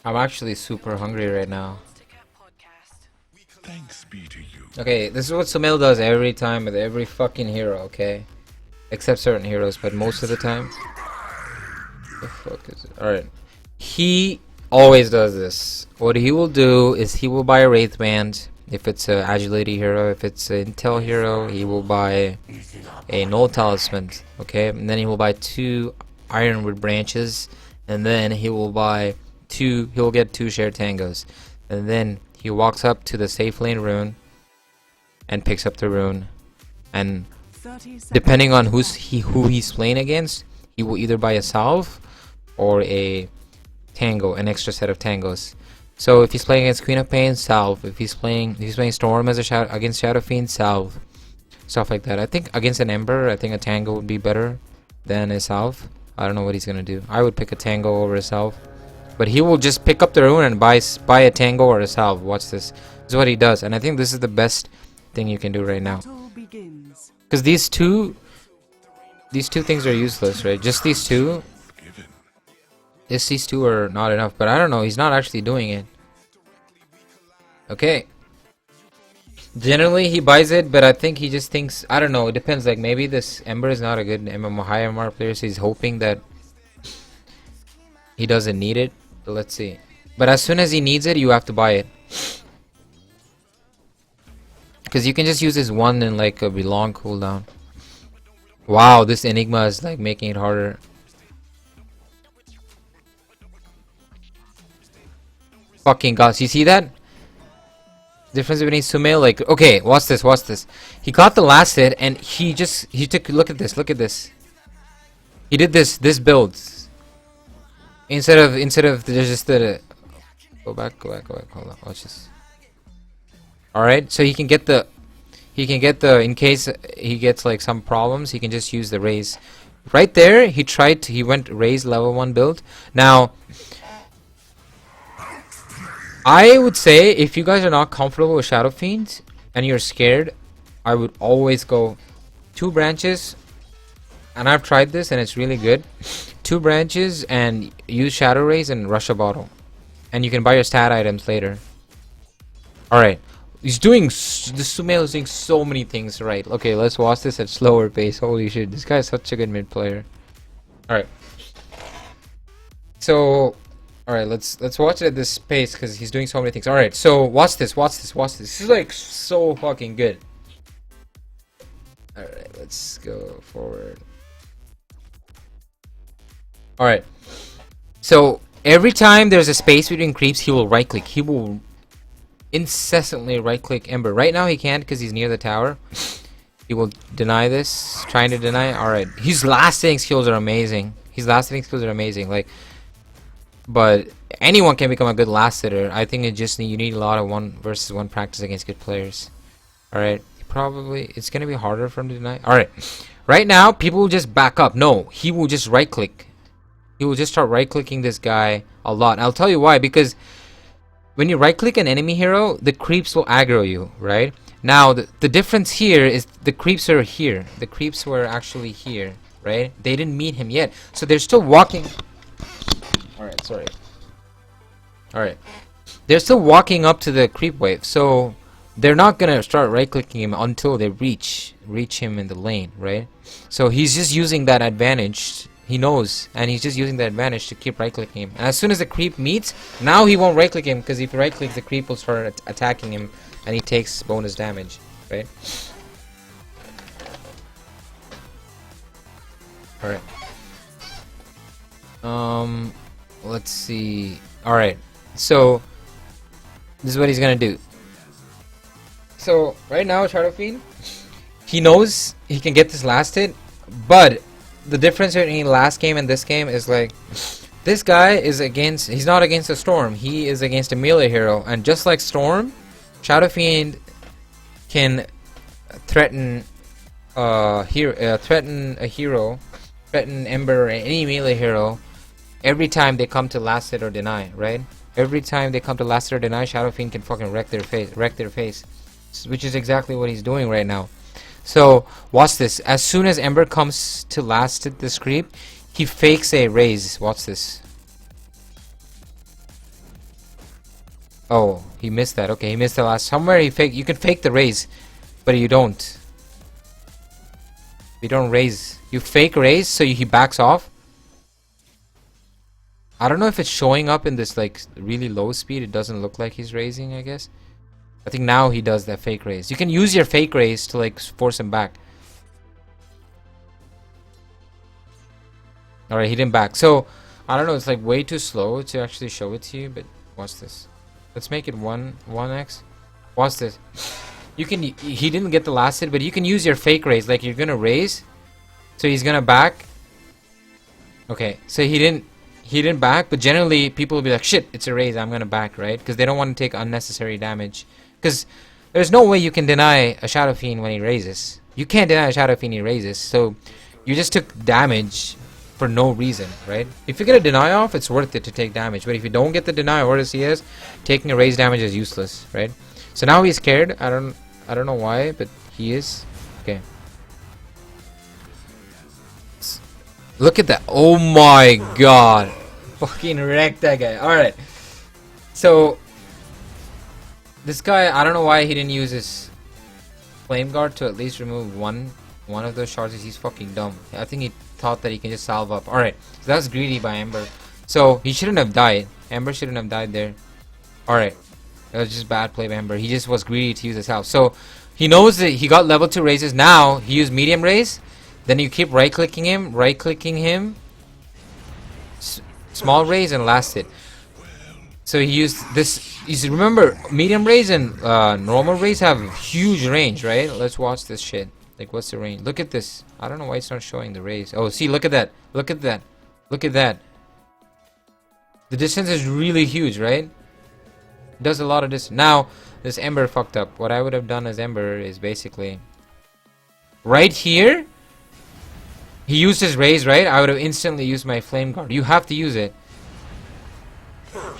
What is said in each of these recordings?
I'm actually super hungry right now. Thanks be to you. Okay, this is what Sumail does every time with every fucking hero, okay? Except certain heroes, but most of the time. The fuck is it? Alright. He always does this. What he will do is he will buy a Wraith Band. If it's an Agility hero, if it's an Intel hero, he will buy a Null Talisman, okay? And then he will buy 2 Ironwood branches. And then he will buy he'll get 2 Shared Tangos. And then he walks up to the safe lane rune and picks up the rune. And depending on who he's playing against, he will either buy a salve or a tango, an extra set of tangos. So if he's playing against Queen of Pain, salve. If he's playing Storm as against Shadowfiend, salve. Stuff like that. I think against an Ember, I think a tango would be better than a salve. I don't know what he's gonna do. I would pick a tango over a salve. But he will just pick up the rune and buy a tango or a salve. Watch this. This is what he does. And I think this is the best thing you can do right now. Because these two things are useless, right? Just these two. Just these two are not enough. But I don't know. He's not actually doing it. Okay. Generally, he buys it, but I think he just thinks... I don't know. It depends. Like, maybe this Ember is not a good high MMR player, so he's hoping that he doesn't need it. But let's see. But as soon as he needs it, you have to buy it. Because you can just use this one in, like, a long cooldown. Wow, this Enigma is, like, making it harder. Fucking gosh, you see that? Difference between Sumail, like, okay, watch this. He got the last hit and he took, look at this. He did this build. Instead of just the go back, hold on, watch this. Alright, so he can get the in case he gets like some problems, he can just use the raise. Right there, he went raise level 1 build. Now I would say if you guys are not comfortable with Shadowfiend and you're scared, I would always go 2 branches. And I've tried this and it's really good. 2 branches and use Shadow Rays and rush a bottle. And you can buy your stat items later. Alright. He's doing... This Sumail is doing so many things right. Okay, let's watch this at slower pace. Holy shit. This guy is such a good mid player. Alright. So... Alright, let's watch it at this pace because he's doing so many things. Alright, so watch this. This is like so fucking good. Alright, let's go forward. Alright. So every time there's a space between creeps, he will right click. He will incessantly right click Ember. Right now he can't because he's near the tower. He will deny this. Trying to deny. Alright. His last hitting skills are amazing. Like, but anyone can become a good last hitter. I think you need a lot of 1 versus 1 practice against good players. Alright. Probably it's gonna be harder for him to deny. Alright. Right now, people will just back up. No, he will just right click. He will just start right clicking this guy a lot. I'll tell you why, because when you right click an enemy hero, the creeps will aggro you, right? Now the difference here is the creeps are here. The creeps were actually here, right? They didn't meet him yet. So they're still walking. Alright, sorry. Alright. They're still walking up to the creep wave. So they're not gonna start right clicking him until they reach him in the lane, right? So he's just using that advantage. He knows, and he's just using the advantage to keep right clicking him. And as soon as the creep meets, now he won't right click him because if he right clicks, the creep will start attacking him, and he takes bonus damage, right? Alright. Let's see. Alright. So this is what he's gonna do. So right now, Shadowfiend, he knows he can get this last hit, but the difference between last game and this game is like this guy is he's not against a Storm, he is against a melee hero, and just like Storm, Shadowfiend can threaten a hero, threaten Ember or any melee hero every time they come to last hit or deny, right? Every time they come to last hit or deny, Shadowfiend can fucking wreck their face, which is exactly what he's doing right now. So watch this. As soon as Ember comes to last hit this creep, he fakes a raise. Watch this. Oh, he missed that. Okay, he missed the last. Somewhere he fake. You can fake the raise, but you don't. You don't raise. You fake raise, so he backs off. I don't know if it's showing up in this like really low speed. It doesn't look like he's raising, I guess. I think now he does that fake raise. You can use your fake raise to like force him back. Alright, he didn't back. So, I don't know, it's like way too slow to actually show it to you, but watch this. Let's make it 1x. Watch this. You can, he didn't get the last hit, but you can use your fake raise. Like, you're gonna raise, so he's gonna back. Okay, so he didn't back, but generally people will be like, shit, it's a raise, I'm gonna back, right? Because they don't want to take unnecessary damage. Because there's no way you can deny a Shadowfiend when he raises. You can't deny a Shadowfiend when he raises, so you just took damage for no reason, right? If you get a deny off, it's worth it to take damage. But if you don't get the deny or the CS, taking a raise damage is useless, right? So now he's scared. I don't know why, but he is. Okay. Look at that. Oh my god. Fucking wrecked that guy. Alright. So this guy, I don't know why he didn't use his flame guard to at least remove one of those shards. He's fucking dumb. I think he thought that he can just salve up. Alright, so that's greedy by Ember. So he shouldn't have died. Ember shouldn't have died there. Alright, that was just bad play by Ember. He just was greedy to use his health. So he knows that he got level 2 raises. Now he used medium raise. Then you keep right clicking him, small raise, and last hit. So he used this. You remember, medium raise and normal raise have huge range, right? Let's watch this shit. Like, what's the range? Look at this. I don't know why it's not showing the raise. Oh, see, look at that. Look at that. Look at that. The distance is really huge, right? It does a lot of distance. Now, this Ember fucked up. What I would have done as Ember is basically right here. He used his raise, right? I would have instantly used my flame guard. You have to use it.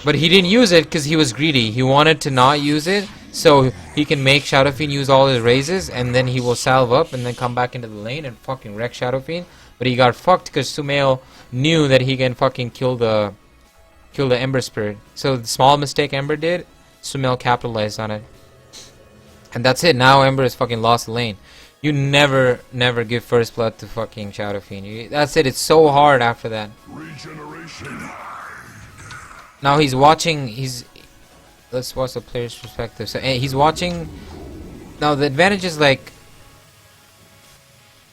But he didn't use it because he was greedy. He wanted to not use it so he can make Shadowfiend use all his raises, and then he will salve up and then come back into the lane and fucking wreck Shadowfiend. But he got fucked because Sumail knew that he can fucking kill the Ember Spirit. So the small mistake Ember did, Sumail capitalized on it. And that's it. Now Ember has fucking lost the lane. You never give first blood to fucking Shadowfiend. That's it. It's so hard after that. Regeneration. Now he's watching. Let's watch the player's perspective. So he's watching. Now the advantage is like.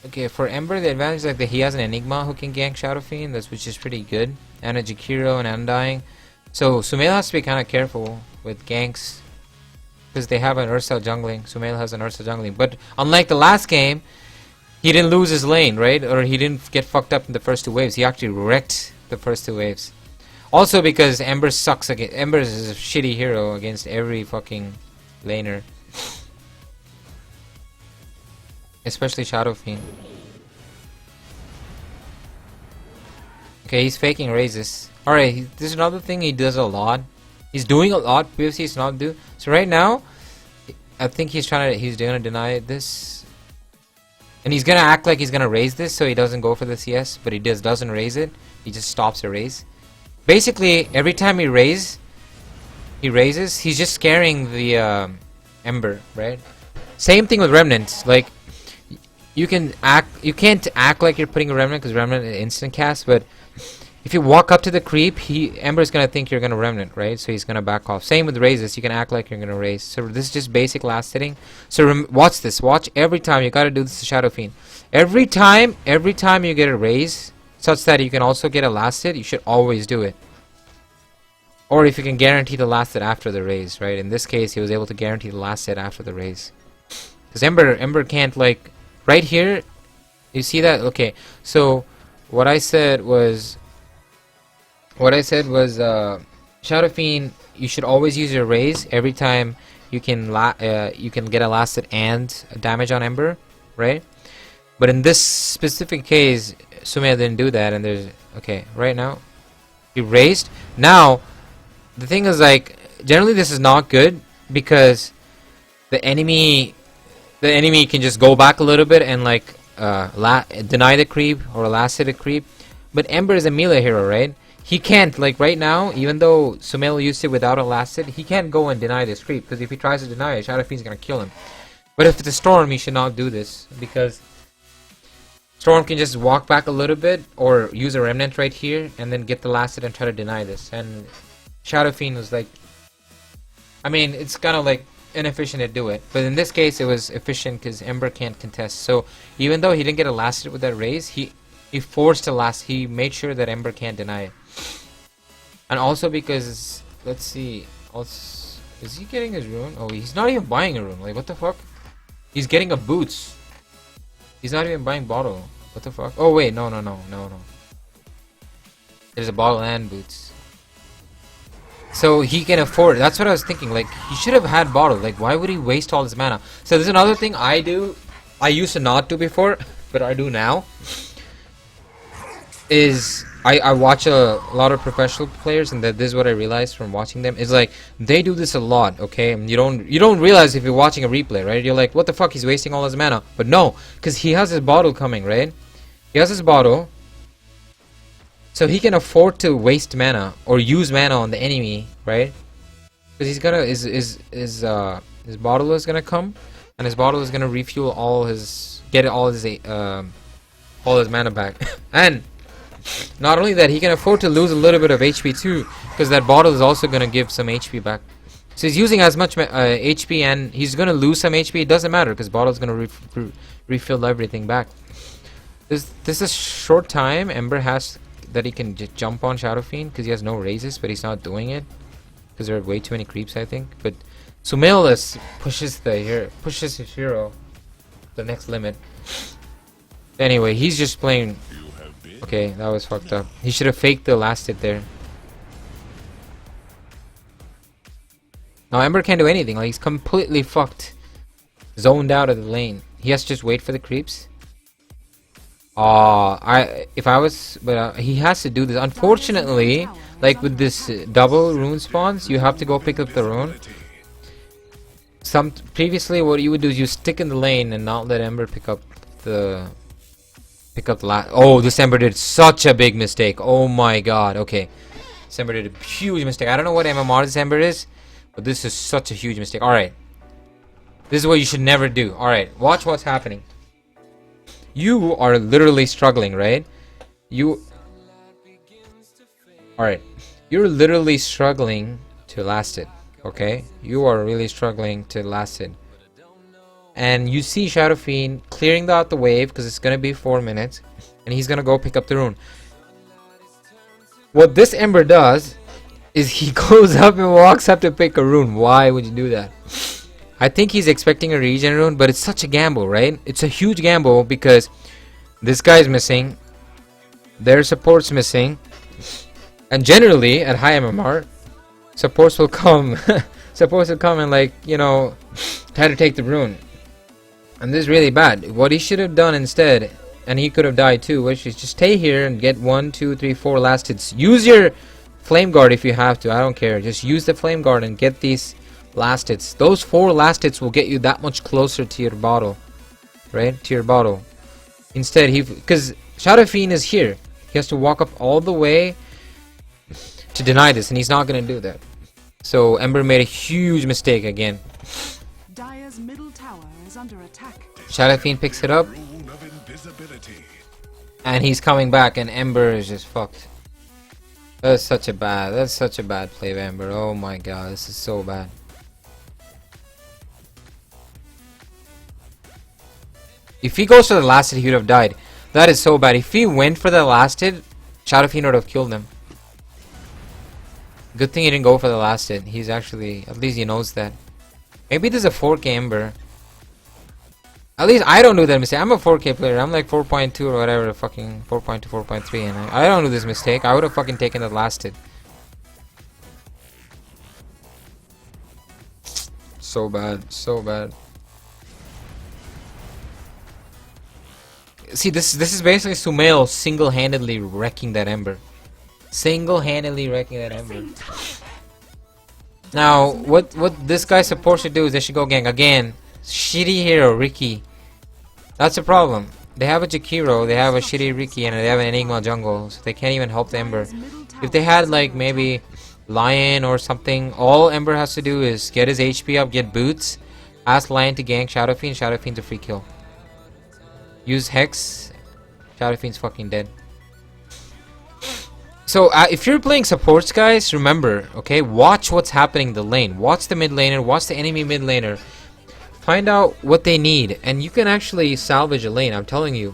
Okay, for Ember, the advantage is like that he has an Enigma who can gank Shadowfiend, which is pretty good, and a Jakiro and Undying. So Sumail has to be kind of careful with ganks. Because they have an Ursa jungling. Sumail has an Ursa jungling. But unlike the last game, he didn't lose his lane, right? Or he didn't get fucked up in the first 2 waves. He actually wrecked the first 2 waves. Also because Ember sucks again. Ember is a shitty hero against every fucking laner. Especially Shadowfiend. Okay, he's faking raises. Alright, this is another thing he does a lot. He's doing a lot. Previously, he's not do. So right now, I think he's gonna deny this, and he's gonna act like he's gonna raise this, so he doesn't go for the CS. But he doesn't raise it. He just stops a raise. Basically, every time he raises, he's just scaring the Ember, right? Same thing with Remnant. Like you can't act like you're putting a Remnant because Remnant is instant cast, but if you walk up to the creep, Ember's gonna think you're gonna Remnant, right? So he's gonna back off. Same with raises, you can act like you're gonna raise. So this is just basic last hitting. So watch this. Watch every time. You gotta do this to Shadowfiend. Every time you get a raise, such that you can also get a last hit, you should always do it. Or if you can guarantee the last hit after the raise, right? In this case, he was able to guarantee the last hit after the raise. Because Ember can't, like, right here. You see that? Okay. So what I said was. Shadowfiend, you should always use your raise every time you can get a last hit and damage on Ember, right? But in this specific case, Sumail didn't do that, and there's right now he raised. Now the thing is, like, generally this is not good because the enemy can just go back a little bit and like deny the creep or last hit a creep. But Ember is a melee hero, right? he can't, like right now, even though Sumail used it without a last hit, he can't go and deny this creep, because if he tries to deny it, Shadowfiend's gonna kill him. But if it's a Storm, he should not do this, because Storm can just walk back a little bit, or use a Remnant right here, and then get the last hit and try to deny this. And Shadowfiend was like, I mean, it's kind of like inefficient to do it, but in this case it was efficient because Ember can't contest. So even though he didn't get a last hit with that raise, he forced a last. He made sure that Ember can't deny it. And also because, let's see, also, is he getting his rune? Oh, he's not even buying a rune. Like, what the fuck? He's getting a boots. He's not even buying bottle. What the fuck? Oh wait, no. There's a bottle and boots. So he can afford it. That's what I was thinking. Like, he should have had bottle. Like, why would he waste all his mana? So there's another thing I do. I used to not do before, but I do now. Is I watch a lot of professional players, and this is what I realized from watching them. Is like, they do this a lot, okay? And you don't realize if you're watching a replay, right? You're like, what the fuck? He's wasting all his mana. But no, because he has his bottle coming, right? He has his bottle. So he can afford to waste mana or use mana on the enemy, right? Because he's gonna his bottle is gonna come, and his bottle is gonna refuel all his mana back. And not only that, he can afford to lose a little bit of HP too, because that bottle is also gonna give some HP back. So he's using as much HP, and he's gonna lose some HP. It doesn't matter because bottle is gonna refill everything back. This is short time. Ember has that he can jump on Shadowfiend because he has no raises, but he's not doing it because there are way too many creeps, I think. But Sumail pushes his hero the next limit. Anyway, he's just playing. Okay, that was fucked up. He should have faked the last hit there. Now Ember can't do anything. Like, he's completely fucked, zoned out of the lane. He has to just wait for the creeps. He has to do this. Unfortunately, like with this double rune spawns, you have to go pick up the rune. Previously, what you would do is you stick in the lane and not let Ember pick up the last. Oh, this Ember did such a big mistake. Oh my god. Okay, this Ember did a huge mistake. I don't know what MMR this Ember is, but this is such a huge mistake. All right, this is what you should never do. All right, watch what's happening. You are literally struggling, right? Alright. You're literally struggling to last it, okay? You are really struggling to last it. And you see Shadowfiend clearing out the wave because it's going to be 4 minutes. And he's going to go pick up the rune. What this Ember does is he goes up and walks up to pick a rune. Why would you do that? I think he's expecting a regen rune, but it's such a gamble, right? It's a huge gamble because this guy's missing, their support's missing, and generally at high MMR, supports will come, and, like, you know, try to take the rune. And this is really bad. What he should have done instead, and he could have died too, which is just stay here and get 1, 2, 3, 4 last hits. Use your flame guard if you have to. I don't care. Just use the flame guard and get these last hits. Those 4 last hits will get you that much closer to your bottle, right? To your bottle. Instead, because Shadowfiend is here, he has to walk up all the way to deny this, and he's not gonna do that. So Ember made a huge mistake again. Dire's middle tower is under attack. Shadowfiend picks it up, and he's coming back, and Ember is just fucked. That's such a bad play of Ember. Oh my god, this is so bad. If he goes for the last hit, he would have died. That is so bad. If he went for the last hit, Shadowfiend would have killed him. Good thing he didn't go for the last hit. He's actually, at least he knows that. Maybe there's a 4K Ember. At least I don't do that mistake. I'm a 4K player. I'm like 4.2 or whatever, fucking 4.2, 4.3, and I don't do this mistake. I would have fucking taken the last hit. So bad, so bad. See, this is basically Sumail single-handedly wrecking that Ember. Single-handedly wrecking that Ember. Now, what this guy's supposed to do is they should go gang again. Shitty hero, Riki. That's a problem. They have a Jakiro, they have a shitty Riki, and they have an Enigma jungle, so they can't even help the Ember. tower If they had is like under maybe attack. Lion or something, all Ember has to do is get his HP up, get boots, ask Lion to gank Shadowfiend, Shadowfiend's a free kill. Use Hex, Shadowfiend's fucking dead. So if you're playing supports, guys, remember, okay, watch what's happening in the lane. Watch the mid laner, watch the enemy mid laner. Find out what they need, and you can actually salvage a lane, I'm telling you.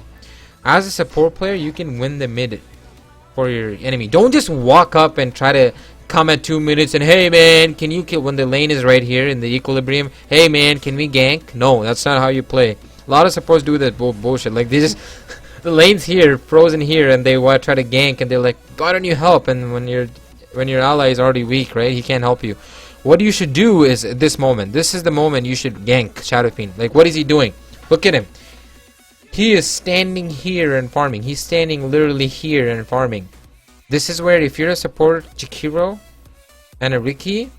As a support player, you can win the mid for your enemy. Don't just walk up and try to come at 2 minutes and, hey man, can you kill when the lane is right here in the equilibrium? Hey man, can we gank? No, that's not how you play. A lot of supports do that bullshit. Like, they just... the lane's here, frozen here, and they want to try to gank, and they're like, why don't you help? And when your ally is already weak, right, he can't help you. What you should do is, at this moment, this is the moment you should gank Shadowfiend. Like, what is he doing? Look at him. He is standing here and farming. He's standing literally here and farming. This is where, if you're a support Jakiro and a Riki,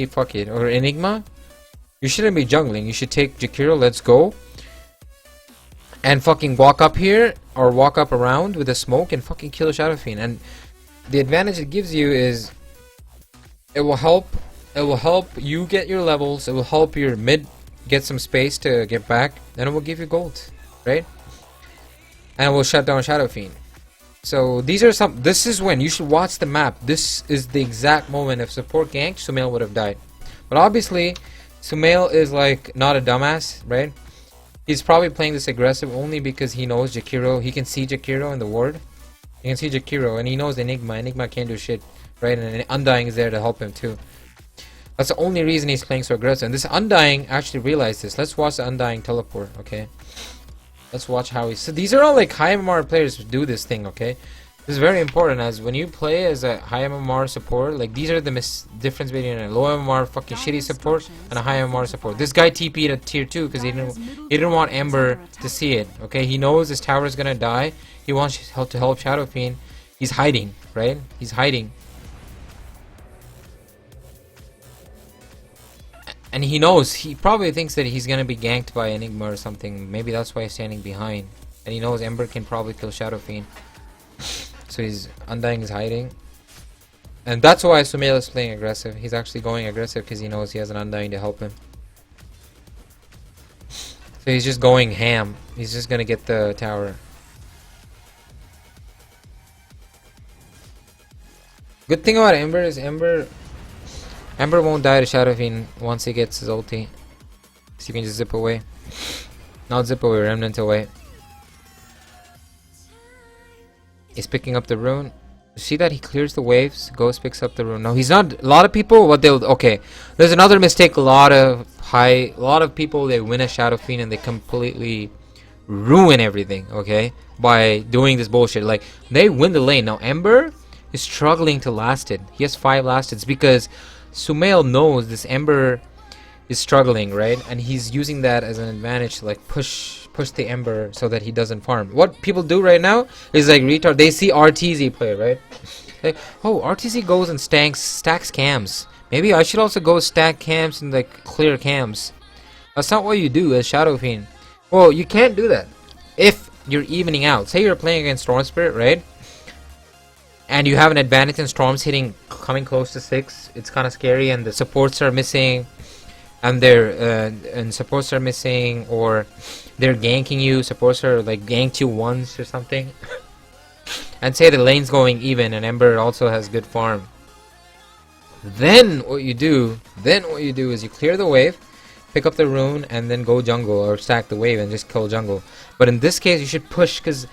fuck it, or Enigma, you shouldn't be jungling. You should take Jakiro, let's go, and fucking walk up here, or walk up around with a smoke and fucking kill Shadowfiend. And the advantage it gives you is, it will help you get your levels, it will help your mid get some space to get back, and it will give you gold, right? And it will shut down Shadowfiend. So these are some, this is when you should watch the map. This is the exact moment. If support ganked, Sumail would have died. But obviously, Sumail is like not a dumbass, right? He's probably playing this aggressive only because he knows Jakiro. He can see Jakiro in the ward. He can see Jakiro, and he knows Enigma. Enigma can't do shit, right? And Undying is there to help him too. That's the only reason he's playing so aggressive. And this Undying actually realized this. Let's watch the Undying teleport, okay? Let's watch how he... So these are all like high MMR players who do this thing, okay? This is very important, as when you play as a high MMR support, like these are the difference between a low MMR fucking shitty support and a high MMR support. This guy TP'd at tier 2 because he didn't want Ember to see it, okay? He knows his tower is gonna die. He wants to help Shadowfiend. He's hiding, right? He's hiding. And he knows, he probably thinks that he's gonna be ganked by Enigma or something. Maybe that's why he's standing behind. And he knows Ember can probably kill Shadowfiend. So he's Undying is hiding. And that's why Sumail is playing aggressive. He's actually going aggressive because he knows he has an Undying to help him. So he's just going ham. He's just gonna get the tower. Good thing about Ember is Ember won't die to Shadowfiend once he gets his ulti. So you can just zip away. Not zip away, Remnant away. He's picking up the rune. You see that he clears the waves, Ghost picks up the rune. No, he's not. A lot of people, what they'll... Okay, there's another mistake. A lot of people, they win a Shadowfiend and they completely ruin everything, okay? By doing this bullshit. Like, they win the lane. Now, Ember is struggling to last it. He has 5 lasteds because Sumail knows this Ember is struggling, right? And he's using that as an advantage to like push the Ember so that he doesn't farm. What people do right now is like retard. They see RTZ play, right? Like, oh, RTZ goes and stacks cams. Maybe I should also go stack cams and like clear cams. That's not what you do as Shadowfiend. Well, you can't do that if you're evening out. Say you're playing against Storm Spirit, right? And you have an advantage in Storms coming close to 6. It's kind of scary, and the supports are missing, and supports are missing, or they're ganking you. Supports are like ganked you once or something. And say the lane's going even, and Ember also has good farm. Then what you do is you clear the wave, pick up the rune, and then go jungle or stack the wave and just kill jungle. But in this case, you should push, because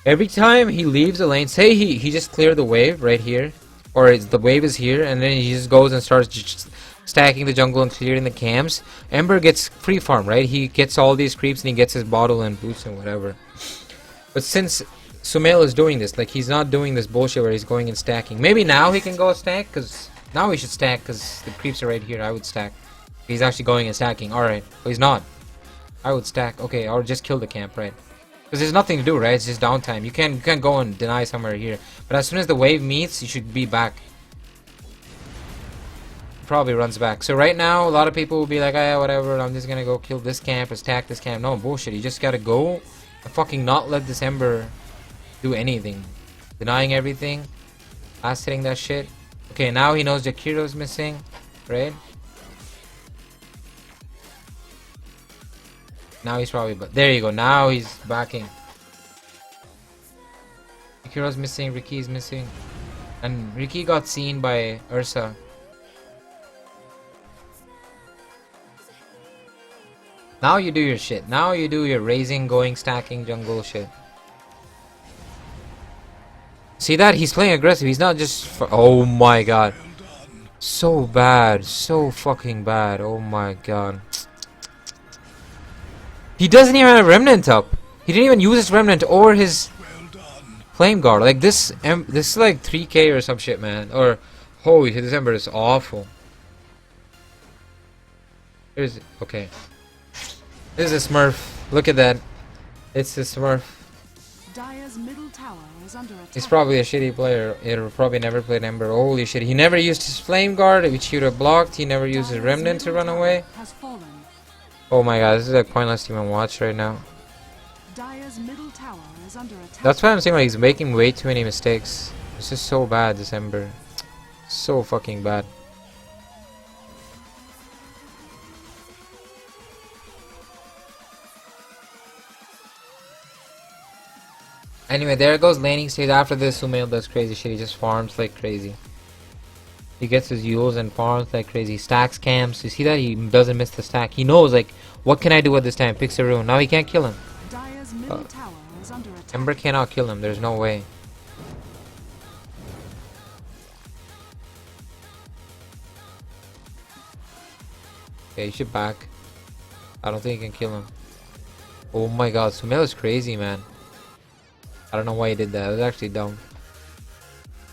every time he leaves the lane, say he just cleared the wave right here, or the wave is here, and then he just goes and starts just stacking the jungle and clearing the cams, Ember gets free farm, right? He gets all these creeps and he gets his bottle and boots and whatever. But since Sumail is doing this, like he's not doing this bullshit where he's going and stacking. Maybe now he can go stack, because now he should stack, because the creeps are right here. I would stack. He's actually going and stacking. Alright, but he's not. I would stack. Okay, or just kill the camp, right? Because there's nothing to do, right? It's just downtime. You can't go and deny somewhere here. But as soon as the wave meets, you should be back. Probably runs back. So right now, a lot of people will be like, ah, whatever, I'm just gonna go kill this camp or stack this camp. No, bullshit. You just gotta go and fucking not let this Ember do anything. Denying everything. Last hitting that shit. Okay, now he knows Jakiro's missing, right? Now he's probably, but there you go. Now he's backing. Jakiro's missing, Ricky's missing. And Ricky got seen by Ursa. Now you do your shit. Now you do your raising, going, stacking, jungle shit. See that? He's playing aggressive. He's not just... Oh my god. So bad. So fucking bad. Oh my god. He doesn't even have Remnant up. He didn't even use his Remnant or his Flame Guard. Like this is like 3k or some shit, man. Or... Holy shit, this Ember is awful. Here's... Okay. This is a Smurf. Look at that. It's a Smurf. Dire's middle tower is under attack. He's probably a shitty player. He'll probably never played Ember. Holy shit. He never used his Flame Guard, which he would have blocked. He never used his Remnant to run away. Oh my god, this is like pointless to even watch right now. Dire's middle tower is under attack. That's why I'm saying, like, he's making way too many mistakes. It's just so bad, this Ember. So fucking bad. Anyway, there goes laning stage. After this, Sumail does crazy shit. He just farms like crazy. He gets his Yules and farms like crazy. Stacks camps. You see that? He doesn't miss the stack. He knows, like, what can I do at this time? Picks a rune. Now he can't kill him. Dire's middle tower is under attack. Ember cannot kill him. There's no way. Okay, he should back. I don't think he can kill him. Oh my god, Sumail is crazy, man. I don't know why he did that. It was actually dumb.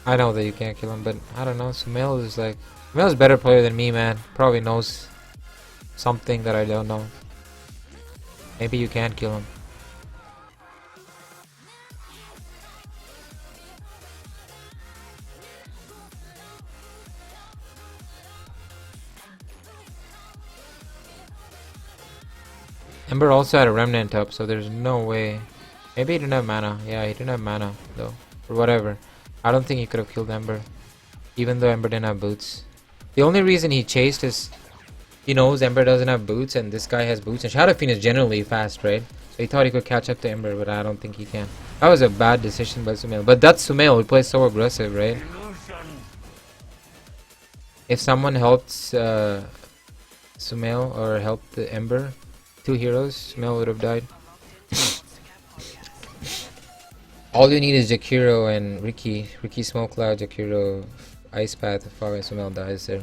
I know that you can't kill him, but I don't know. Sumail is like... Sumail is a better player than me, man. Probably knows something that I don't know. Maybe you can kill him. Ember also had a Remnant up, so there's no way. Maybe he didn't have mana. Yeah, he didn't have mana, though. Or whatever. I don't think he could have killed Ember. Even though Ember didn't have boots. The only reason he chased is... He knows Ember doesn't have boots and this guy has boots. And Shadowfiend is generally fast, right? So he thought he could catch up to Ember, but I don't think he can. That was a bad decision by Sumail. But that's Sumail. He plays so aggressive, right? If someone helped Sumail or helped the Ember, 2 heroes, Sumail would have died. All you need is Jakiro and Ricky. Ricky Smoke Cloud, Jakiro Ice Path. If Sumail dies there.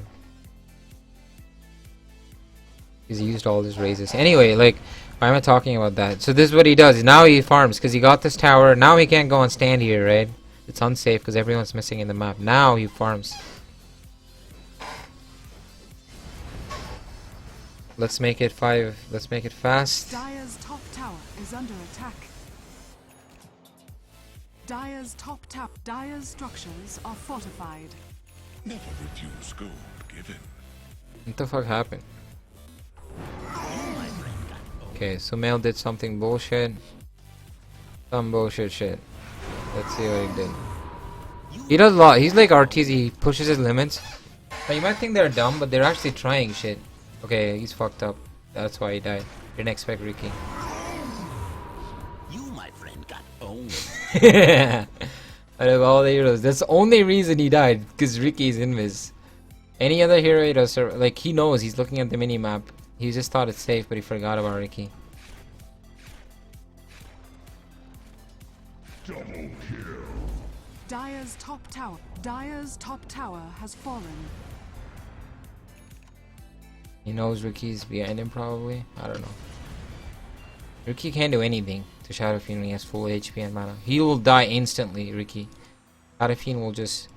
He's used all his raises. Anyway, like, why am I talking about that? So this is what he does. Now he farms because he got this tower. Now he can't go and stand here, right? It's unsafe because everyone's missing in the map. Now he farms. Let's make it 5. Let's make it fast. Dire's top tower is under attack. Dire's top tower. Dire's structures are fortified. Never refuse gold given. What the fuck happened? Okay, Sumail did something bullshit. Some bullshit shit. Let's see what he did. He does a lot. He's like RTZ. He pushes his limits. But you might think they're dumb, but they're actually trying shit. Okay, he's fucked up. That's why he died. Didn't expect Ricky. You, my friend, got owned. Out of all the heroes, that's the only reason he died. Because Ricky's invis. Any other hero he does, like, he knows. He's looking at the mini map. He just thought it's safe, but he forgot about Ricky. Double kill. Dire's top tower. Dire's top tower has fallen. He knows Ricky's behind him, probably. I don't know. Ricky can't do anything to Shadowfiend when he has full HP and mana. He will die instantly, Ricky. Shadowfiend will just...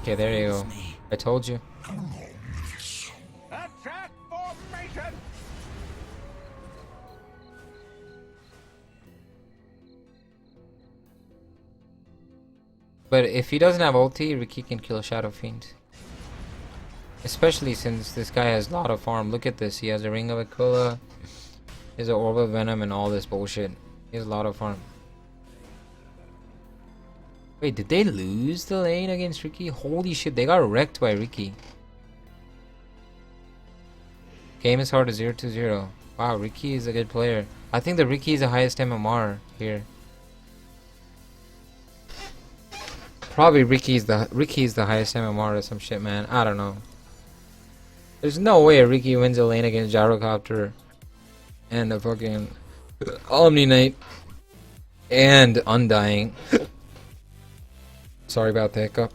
Okay, there you go. I told you. Attack formation. But if he doesn't have ulti, Ricky can kill Shadowfiend. Especially since this guy has a lot of farm. Look at this. He has a Ring of Aquila. He has an Orbital Venom and all this bullshit. He has a lot of farm. Wait, did they lose the lane against Ricky? Holy shit, they got wrecked by Ricky. Game is hard to 0-0. Wow, Ricky is a good player. I think the Ricky is the highest MMR here. Probably Ricky's the highest MMR or some shit, man. I don't know. There's no way Ricky wins a lane against Gyrocopter and a fucking Omni Knight and Undying. Sorry about the hiccup.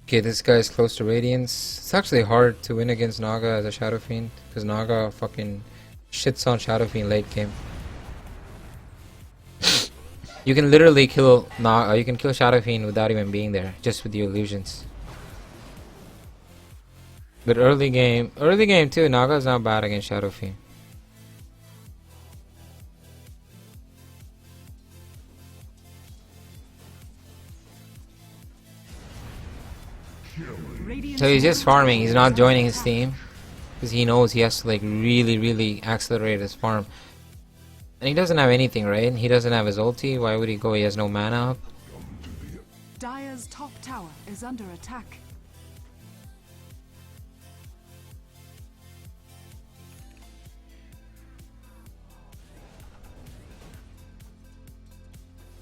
Okay, this guy's close to Radiance. It's actually hard to win against Naga as a Shadow Fiend because Naga fucking shits on Shadow Fiend late game. You can literally kill Naga. You can kill Shadow Fiend without even being there, just with your illusions. But early game too, Naga's not bad against Shadow Fiend. So he's just farming, he's not joining his team because he knows he has to like really accelerate his farm. And he doesn't have anything, right? He doesn't have his ulti. Why would he go? He has no mana up. Dire's top tower is under attack.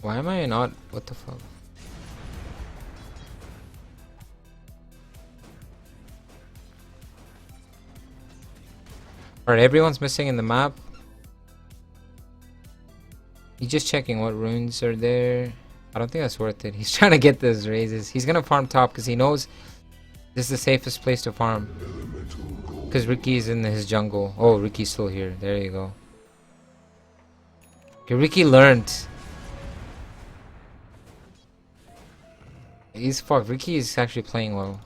Why am I not? What the fuck? Alright, everyone's missing in the map. He's just checking what runes are there. I don't think that's worth it. He's trying to get those raises. He's gonna farm top because he knows this is the safest place to farm. Because Ricky's in his jungle. Oh, Ricky's still here. There you go. Okay, Ricky learned. He's fucked. Ricky is actually playing well.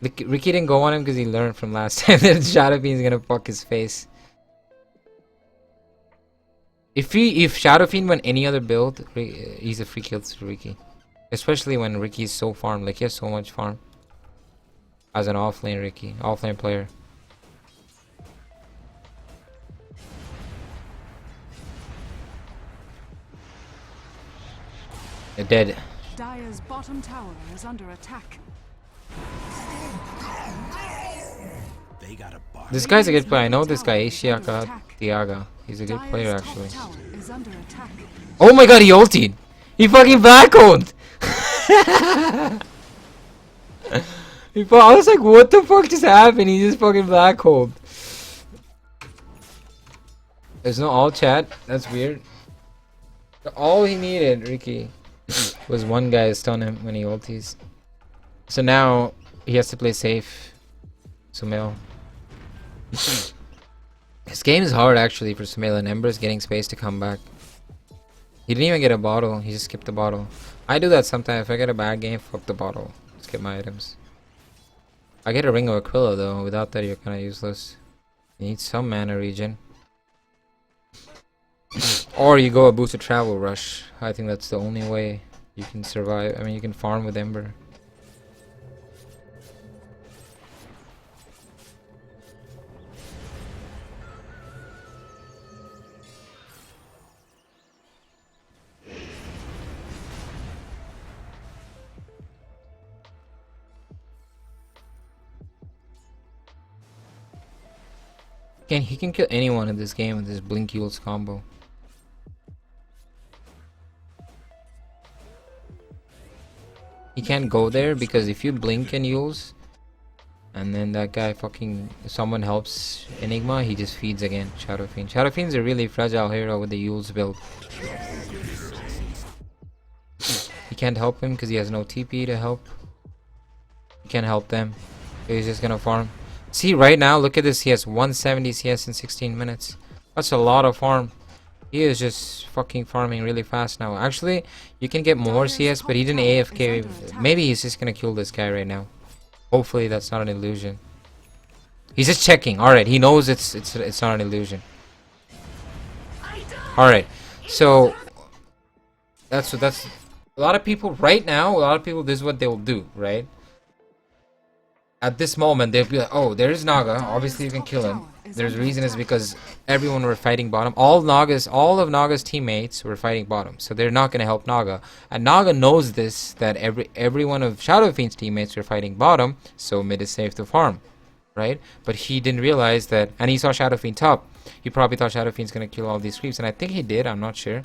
Ricky didn't go on him because he learned from last time that Shadowfiend's gonna fuck his face. If Shadowfiend went any other build, he's a free kill to Ricky. Especially when Ricky's so farmed. Like, he has so much farm. As an offlane Ricky. Offlane player. They're dead. Dire's bottom tower is under attack. They got a bar. This guy's a good player. I know this guy, Ishiaka Diaga. He's a good player actually. Oh my god, he ulted! He fucking black-holed! I was like, what the fuck just happened? He just fucking black-holed. There's no all chat. That's weird. All he needed, Ricky, was one guy to stun him when he ulties. So now he has to play safe. Sumail. This game is hard actually for Sumail, and Ember is getting space to come back. He didn't even get a bottle. He just skipped the bottle. I do that sometimes. If I get a bad game, fuck the bottle. Skip my items. I get a Ring of Aquila though. Without that, you're kind of useless. You need some mana regen. Or you go a boosted travel rush. I think that's the only way you can survive. I mean, you can farm with Ember. He can kill anyone in this game with this Blink Yules combo. He can't go there because if you blink and Yules, and then that guy fucking, someone helps Enigma, he just feeds again. Shadowfiend. Shadowfiend's a really fragile hero with the Yules build. He can't help him because he has no TP to help. He can't help them. So he's just gonna farm. See, right now, look at this. He has 170 CS in 16 minutes. That's a lot of farm. He is just fucking farming really fast now. Actually, you can get more CS, but he didn't AFK. Maybe he's just gonna kill this guy right now. Hopefully, that's not an illusion. He's just checking. All right, he knows it's not an illusion. All right, so that's a lot of people right now. A lot of people, this is what they will do, right? at this moment they'll be like, oh, there's Naga, obviously you can kill him. There's reason is because everyone were fighting bottom. All of Naga's teammates were fighting bottom, so they're not gonna help Naga. And Naga knows this, that every one of Shadowfiend's teammates were fighting bottom, so mid is safe to farm, right? But he didn't realize that, and he saw Shadowfiend top. He probably thought Shadowfiend's gonna kill all these creeps, and I think he did. I'm not sure,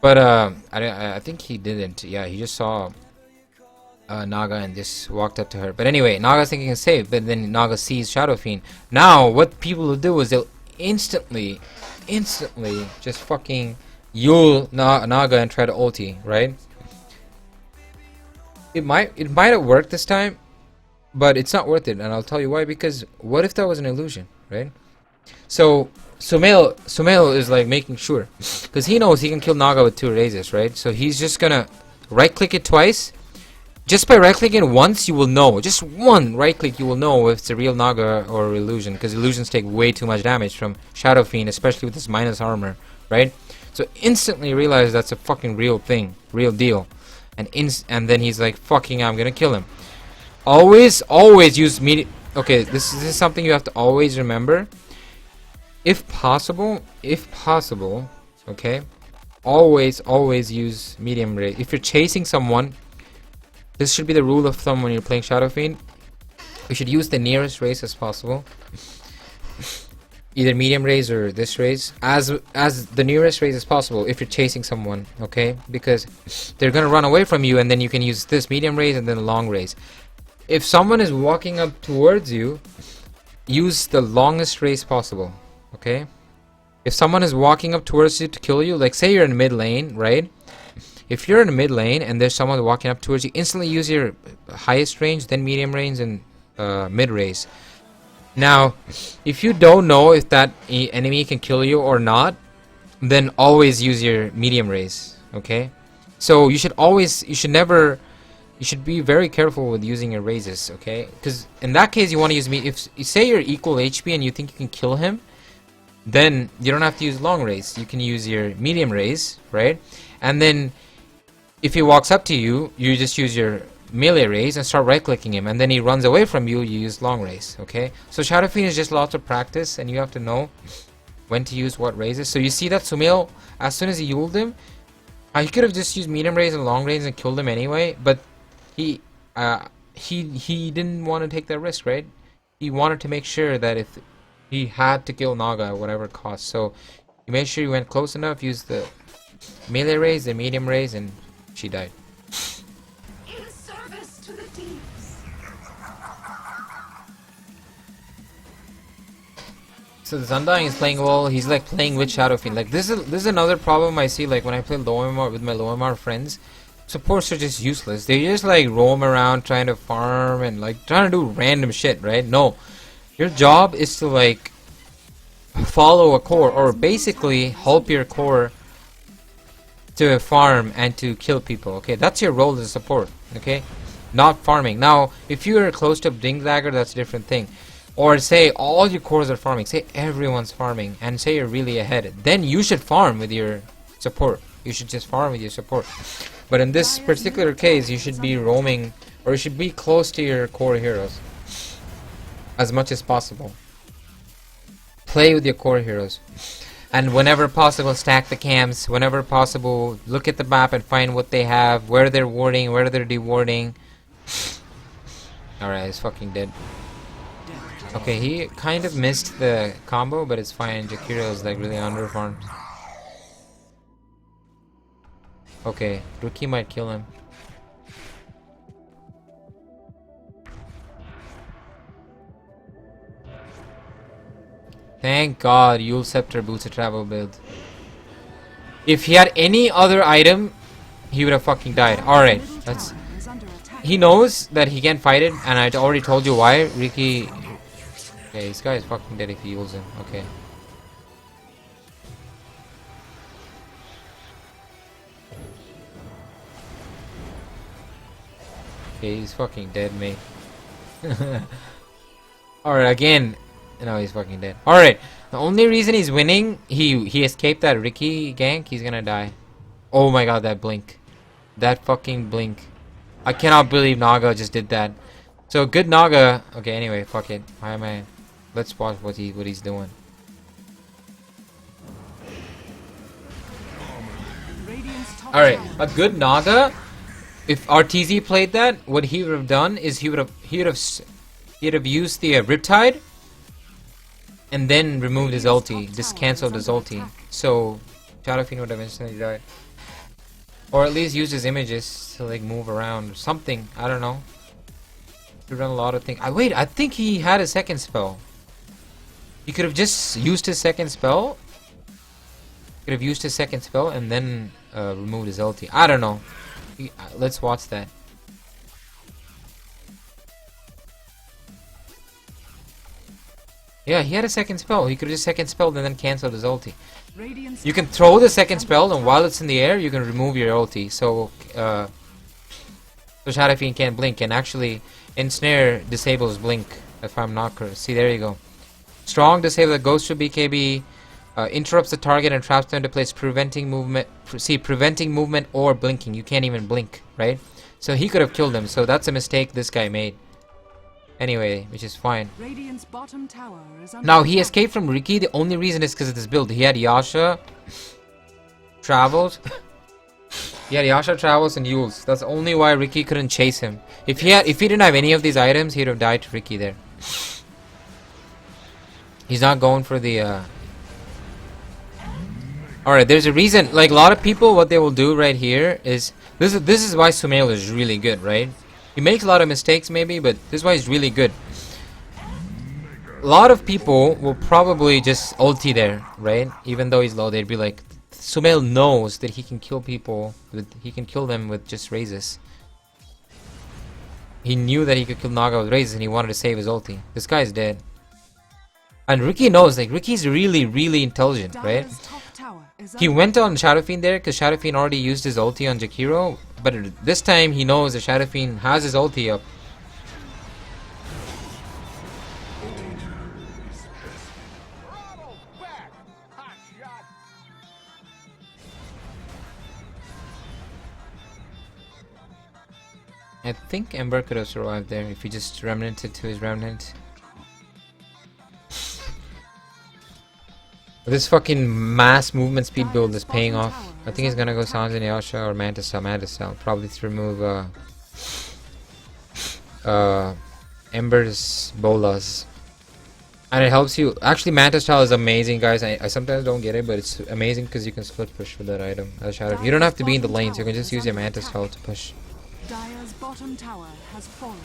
but I think he didn't. Yeah, he just saw Naga and just walked up to her. But anyway, Naga's thinking it's safe, but then Naga sees Shadowfiend. Now, what people will do is they'll instantly just fucking Yule Naga and try to ulti, right? It might have worked this time, but it's not worth it, and I'll tell you why. Because what if that was an illusion, right? So Sumail is like making sure, because he knows he can kill Naga with 2 raises, right? So he's just gonna right click it twice. Just by right-clicking once, you will know. Just one right-click, you will know if it's a real Naga or illusion. Because illusions take way too much damage from Shadowfiend, especially with this minus armor, right? So instantly realize that's a fucking real thing, real deal. And then he's like, fucking, I'm gonna kill him. Always use Okay, this is something you have to always remember. If possible, okay, always use medium raise. If you're chasing someone, this should be the rule of thumb when you're playing Shadowfiend. You should use the nearest raise as possible. Either medium raise or this raise. As the nearest raise as possible if you're chasing someone, okay? Because they're gonna run away from you, and then you can use this medium raise and then a long raise. If someone is walking up towards you, use the longest raise possible, okay? If someone is walking up towards you to kill you, like say you're in mid lane, right? If you're in mid lane and there's someone walking up towards you, instantly use your highest range, then medium range, and mid raise. Now, if you don't know if that enemy can kill you or not, then always use your medium raise, okay? So you should be very careful with using your raises, okay? Because in that case, you want to use if you say you're equal HP and you think you can kill him, then you don't have to use long raise. You can use your medium raise, right? And then if he walks up to you, you just use your melee raise and start right clicking him, and then he runs away from you, you use long raise, okay? So Shadowfiend is just lots of practice, and you have to know when to use what raises. So you see that Sumail, as soon as he ulted him, he could have just used medium raise and long raise and killed him anyway, but he didn't want to take that risk, right? He wanted to make sure that if he had to kill Naga at whatever cost, so he made sure he went close enough, used the melee raise, the medium raise, and she died. In service to the deeps. So the Undying is playing well. He's like playing with Shadowfiend. Like this is another problem I see. Like when I play low MMR with my low MMR friends, supports are just useless. They just like roam around trying to farm and like trying to do random shit, right? No, your job is to like follow a core, or basically help your core to farm and to kill people, okay? That's your role as a support, okay? Not farming. Now, if you're close to Blink Dagger, that's a different thing. Or say all your cores are farming, say everyone's farming, and say you're really ahead, then you should farm with your support. You should just farm with your support. But in this particular case, you should be roaming, or you should be close to your core heroes as much as possible. Play with your core heroes. And whenever possible, stack the camps. Whenever possible, look at the map and find what they have, where they're warding, where they're dewarding. Alright, he's fucking dead. Okay, he kind of missed the combo, but it's fine. Jakiro is like really underfarmed. Okay, Rookie might kill him. Thank God Yule Scepter boots a travel build. If he had any other item, he would have fucking died. Alright, that's... He knows that he can't fight it, and I already told you why. Ricky... Okay, this guy is fucking dead if he heals him. Okay. Okay, he's fucking dead, mate. Alright, again... No, he's fucking dead. Alright, the only reason he's winning, he escaped that Ricky gank, he's gonna die. Oh my god, that blink. That fucking blink. I cannot believe Naga just did that. So good Naga. Okay, anyway, fuck it. Why am I? Let's watch what he's doing. All right, a good Naga. If RTZ played that, what he would have done is he would have used the Riptide, and then removed his ulti, just cancelled his ulti. So Shadowfiend would have instantly died, or at least used his images to like move around or something. I don't know. He run a lot of things. Wait, I think he had a second spell. He could have just used his second spell. Could have used his second spell and then removed his ulti. I don't know. Let's watch that. Yeah, he had a second spell. He could have just second spelled and then canceled his ulti. You can throw the second spell, and while it's in the air, you can remove your ulti. So, Shadowfiend can't blink, and actually, Ensnare disables blink, if I'm not correct. See, there you go. Strong disable the Ghost to BKB, interrupts the target and traps them into place, preventing movement. Preventing movement or blinking. You can't even blink, right? So he could have killed him. So that's a mistake this guy made. Anyway, which is fine. Bottom tower is under Now he escaped from Riki. The only reason is because of this build. He had Yasha, Travels. He had Yasha, Travels, and Yules. That's the only why Riki couldn't chase him. If he didn't have any of these items, he'd have died to Riki there. He's not going for the. Alright, there's a reason. Like a lot of people, what they will do right here is this is why Sumail is really good, right? He makes a lot of mistakes maybe, but this is why he's really good. A lot of people will probably just ulti there, right? Even though he's low, they'd be like, Sumail knows that he can kill people. He can kill them with just raises. He knew that he could kill Naga with raises, and he wanted to save his ulti. This guy's dead. And Riki knows, like Riki's really, really intelligent, right? He went on Shadowfiend there because Shadowfiend already used his ulti on Jakiro, but this time he knows that Shadowfiend has his ulti up. I think Ember could have survived there if he just remnanted to his remnant. This fucking mass movement speed build is paying off. I think he's gonna go Sans and Yasha or Mantis Cell. Probably to remove Ember's bolas. And it helps you. Actually, Mantis Cell is amazing, guys. I sometimes don't get it, but it's amazing because you can split push with that item. You don't have to be in the lanes. You can just use your Mantis Cell to push. Dire's bottom tower has fallen.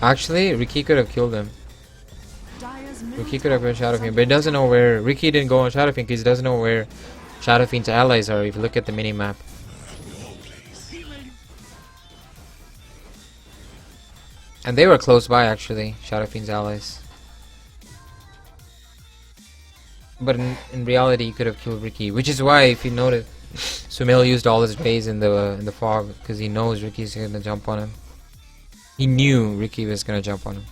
Actually, Riki could have killed him. Riki could have been Shadowfiend, but he doesn't know where. Riki didn't go on Shadowfiend because he doesn't know where Shadowfiend's allies are. If you look at the mini map, and they were close by actually, Shadowfiend's allies. But in reality, he could have killed Riki, which is why, if you notice, Sumail used all his rays in the fog because he knows Riki's gonna jump on him. He knew Riki was gonna jump on him.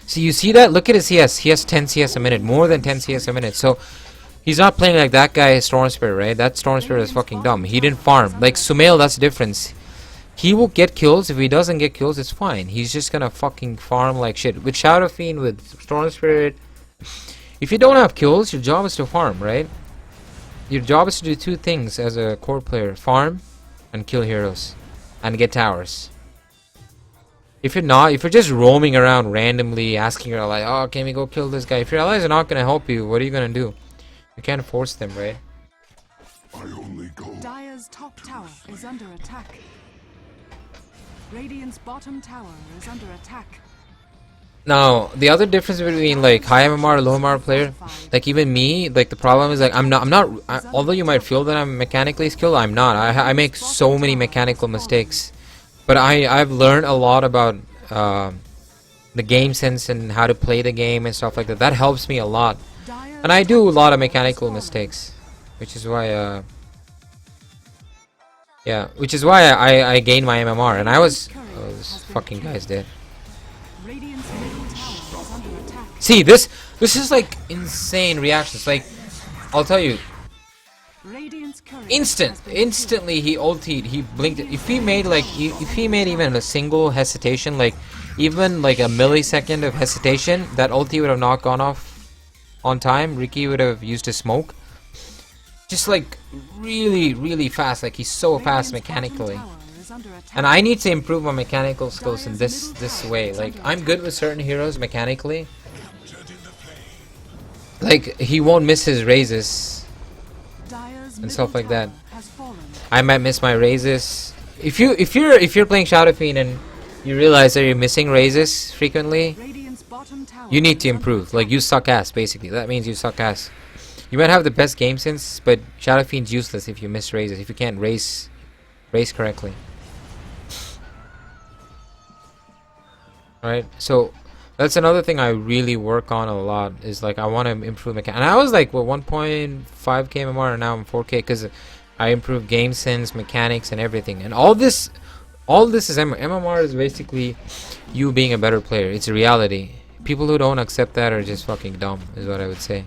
See, you see that? Look at his CS. He has 10 CS a minute, more than 10 CS a minute. So he's not playing like that guy, Storm Spirit, right? That Storm Spirit is fucking dumb. He didn't farm. Like Sumail, that's the difference. He will get kills. If he doesn't get kills, it's fine. He's just gonna fucking farm like shit. With Shadowfiend, with Storm Spirit, if you don't have kills, your job is to farm, right? Your job is to do two things as a core player: farm and kill heroes and get towers. If you're just roaming around randomly asking your ally, oh, can we go kill this guy? If your allies are not gonna help you, what are you gonna do? You can't force them, right? Dire's top tower is under attack. Radiant's bottom tower is under attack. Now, the other difference between like high MMR, low MMR player, like even me, like the problem is like I'm not. Although you might feel that I'm mechanically skilled, I'm not. I make so many mechanical mistakes. But I've learned a lot about the game sense and how to play the game and stuff like that. That helps me a lot. And I do a lot of mechanical mistakes, which is why I gained my MMR. And I was this fucking guy's dead. See, this is like insane reactions. Like, I'll tell you, Radiant's courier Instant, has been instantly he ultied, he blinked. If he made like, if he made even a single hesitation, like even like a millisecond of hesitation, that ulti would have not gone off on time. Ricky would have used his smoke. Just like really, really fast. Like he's so fast mechanically. And I need to improve my mechanical skills in this way. Like I'm good with certain heroes mechanically. Like he won't miss his raises and stuff like that. I might miss my raises. If you're playing Shadowfiend and you realize that you're missing raises frequently, you need to improve. Like you suck ass basically. That means you suck ass. You might have the best game sense, but Shadowfiend's useless if you miss raises. If you can't raise correctly. Alright, so that's another thing I really work on a lot, is like I want to improve mechanics. And I was like, well, 1.5k MMR and now I'm 4k because I improved game sense, mechanics and everything. And all this is MMR is basically you being a better player. It's a reality. People who don't accept that are just fucking dumb, is what I would say.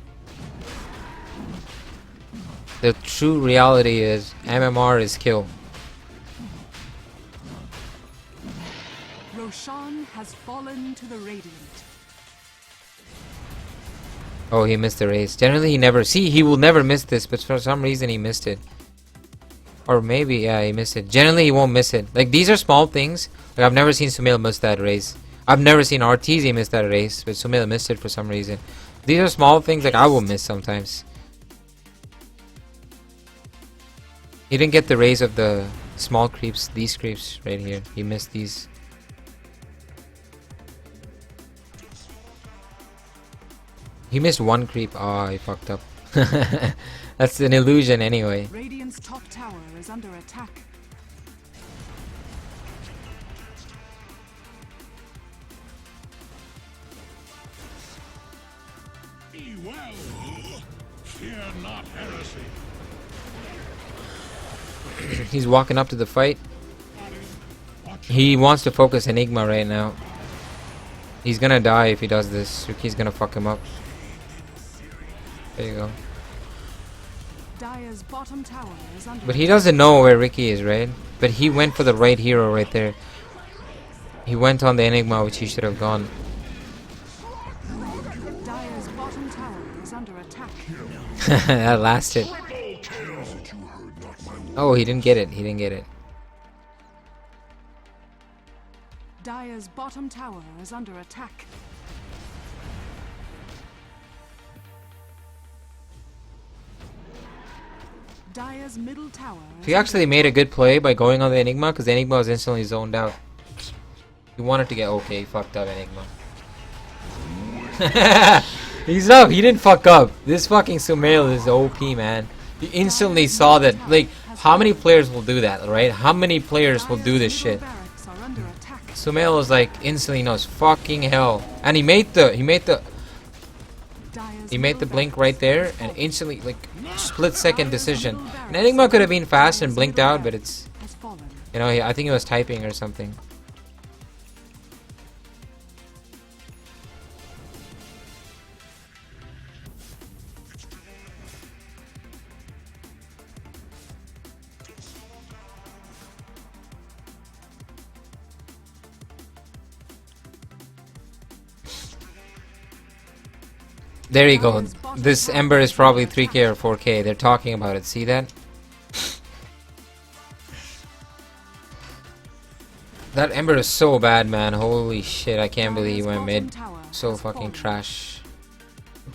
The true reality is MMR is kill. Roshan has fallen to the Radiant. Oh, he missed the race. Generally, he will never miss this, but for some reason he missed it. Or maybe, yeah, he missed it. Generally, he won't miss it. Like, these are small things. Like, I've never seen Sumail miss that race. I've never seen RTZ miss that race, but Sumail missed it for some reason. These are small things like I will miss sometimes. He didn't get the raise of the small creeps, these creeps right here. He missed these. He missed one creep. Oh, he fucked up. That's an illusion anyway. Radiant's top tower is under attack. Be well. Fear not heresy. He's walking up to the fight. He wants to focus Enigma right now. He's gonna die if he does this. Ricky's gonna fuck him up. There you go. Dire's bottom tower is under But he doesn't know where Ricky is, right? But he went for the right hero right there. He went on the Enigma, which he should have gone. Dire's bottom tower is under attack. That lasted. Oh, he didn't get it. He didn't get it. Dire's bottom tower is under attack. Dire's middle tower. He actually made a good play by going on the Enigma, because the Enigma was instantly zoned out. He wanted to get okay, he fucked up Enigma. He's up, he didn't fuck up. This fucking Sumail is OP, man. He instantly saw that. Like, how many players will do that, right? How many players will do this shit? Sumail was like instantly knows fucking hell. And he made the blink right there and instantly, like, split second decision. And Enigma could have been fast and blinked out, but it's, you know, I think he was typing or something. There you go. This Ember is probably 3k or 4k. They're talking about it. See that? That Ember is so bad, man. Holy shit. I can't believe he went mid. So fucking trash.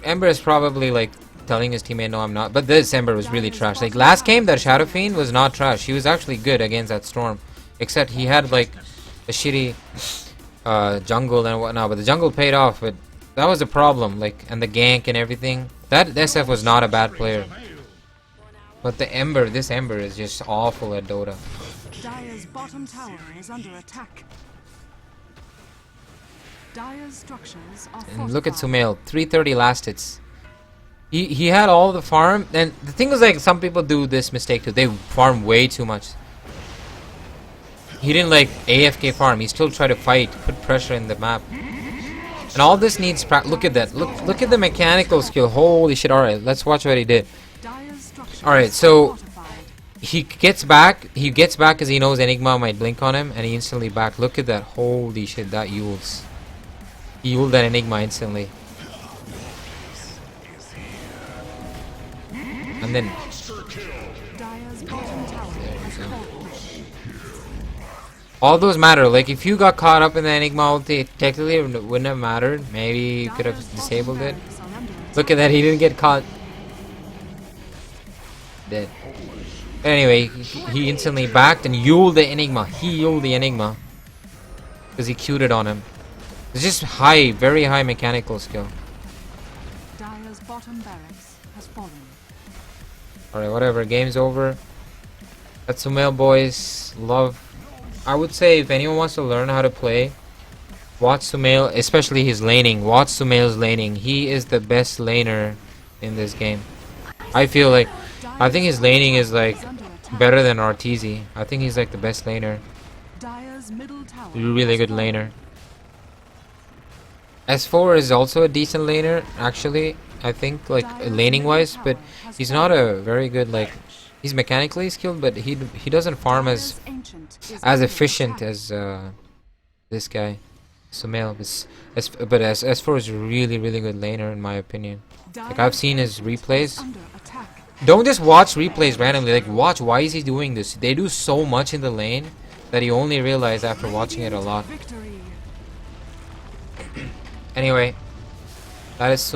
Ember is probably like telling his teammate, no, I'm not. But this Ember was really trash. Like last game, that Shadowfiend was not trash. He was actually good against that Storm. Except he had like a shitty jungle and whatnot. But the jungle paid off. But that was the problem, like, and the gank and everything. That SF was not a bad player. But the Ember, this Ember is just awful at Dota. Dire's bottom tower is under attack. Dire's structures are And look at fortified. Sumail, 330 last hits. He had all the farm, and the thing is, like, some people do this mistake too. They farm way too much. He didn't like AFK farm. He still tried to fight, put pressure in the map. And all this needs look at that. Look at the mechanical skill. Holy shit. Alright, let's watch what he did. Alright, so he gets back because he knows Enigma might blink on him, and he instantly back. Look at that. Holy shit, that Yules. He Yuled that Enigma instantly. And then Dire's bottom tower has fallen. all those matter. Like, if you got caught up in the Enigma ulti, technically it wouldn't have mattered. Maybe you could have Dire's disabled it. bottom barracks are under attack. Look at that, he didn't get caught. Dead. Anyway, he instantly backed and Yuled the Enigma. He Yuled the Enigma. Because he queued it on him. It's just high, very high mechanical skill. Dire's bottom barracks has fallen. Alright, whatever. Game's over. That's Sumail, boys. Love. I would say if anyone wants to learn how to play, watch Sumail, especially his laning. Watch Sumail's laning. He is the best laner in this game. I feel like, I think his laning is like better than Arteezy. I think he's like the best laner. Dire's middle tower Really has good fallen. laner. S4 is also a decent laner, actually. I think, like, laning wise, but he's not a very good, like, he's mechanically skilled, but he doesn't farm as Dire's ancient is as under efficient attack. as this guy, Sumail. But S4 is really good laner in my opinion. Like, I've seen his replays. Under attack. Don't just watch replays randomly. Like, watch why is he doing this. They do so much in the lane that you only realize after watching it a lot. Victory. Anyway, that is Sumail.